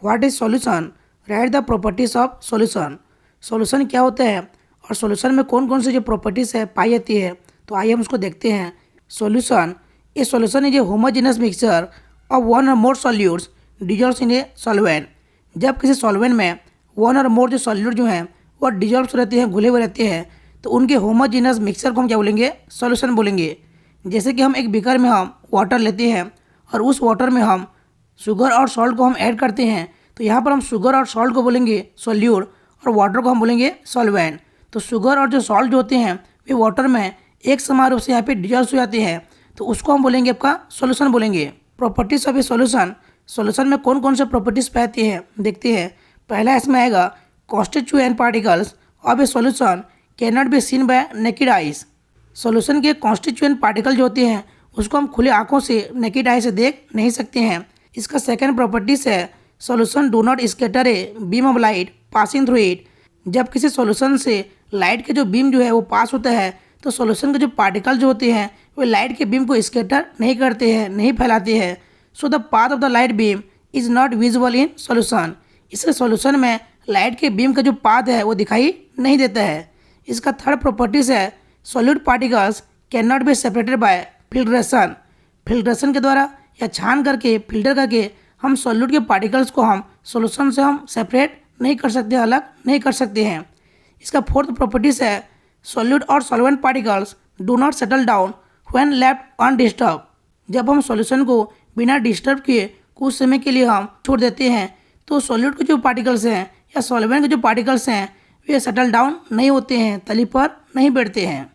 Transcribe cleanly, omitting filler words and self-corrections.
What is solution, right the properties of solution. Solution क्या होता है और सॉल्यूशन में कौन कौन सी जो प्रॉपर्टीज है पाई जाती है, तो आइए हम उसको देखते हैं। Solution is a homogeneous mixture of one or more solutes dissolves in a solvent. जब किसी सॉल्वेंट में वन और मोर जो सॉल्यूट जो हैं वो डिजॉल्व रहते हैं, घुले हुए रहते हैं, तो उनके होमोजेनस मिक्सचर को हम क्या बोलेंगे, सॉल्यूशन बोलेंगे। जैसे कि हम एक बीकर में हम वाटर लेते हैं और उस वाटर में हम शुगर और सॉल्ट को हम ऐड करते हैं, तो यहाँ पर हम शुगर और सॉल्ट को बोलेंगे सॉल्यूट और वाटर को हम बोलेंगे सॉल्वेंट। तो शुगर और जो सॉल्ट जो होते हैं वे वाटर में एक समान रूप से यहाँ पे डिजॉल्व हो जाते हैं, तो उसको हम बोलेंगे आपका सॉल्यूशन बोलेंगे। Properties of A solution, solution में कौन कौन से प्रॉपर्टीज पाते हैं देखते हैं। पहला इसमें आएगा constituent particles of A solution can not be seen bye naked eyes. Solution के कॉन्स्टिट्यूएंट पार्टिकल जो होते हैं उसको हम खुले आंखों से नेकेड आई से देख नहीं सकते हैं। इसका सेकंड प्रॉपर्टीज है solution do not scatter a beam of light passing through it. जब किसी सॉल्यूशन से लाइट के जो बीम जो है वो पास होता है, तो सॉल्यूशन के जो पार्टिकल जो होते हैं वो लाइट के बीम को स्कैटर नहीं करते हैं, नहीं फैलाते हैं। So the path of the light beam is not visible in solution. इससे सॉल्यूशन में लाइट के बीम का जो पाथ है वो दिखाई नहीं देता है। इसका थर्ड प्रॉपर्टीज है solute particles can not be separated by filtration. Filtration के द्वारा या छान करके फिल्टर करके हम सॉल्यूट के पार्टिकल्स को हम सॉल्यूशन से हम सेपरेट नहीं कर सकते, अलग नहीं कर सकते हैं। इसका फोर्थ प्रॉपर्टीज है सॉल्यूट और solvent particles do not settle down when left undisturbed. जब हम सॉल्यूशन को बिना डिस्टर्ब किए कुछ समय के लिए हम छोड़ देते हैं, तो सॉल्यूट के जो पार्टिकल्स हैं या सॉल्वेंट के जो पार्टिकल्स हैं वे सेटल डाउन नहीं होते हैं, तली पर नहीं बैठते हैं।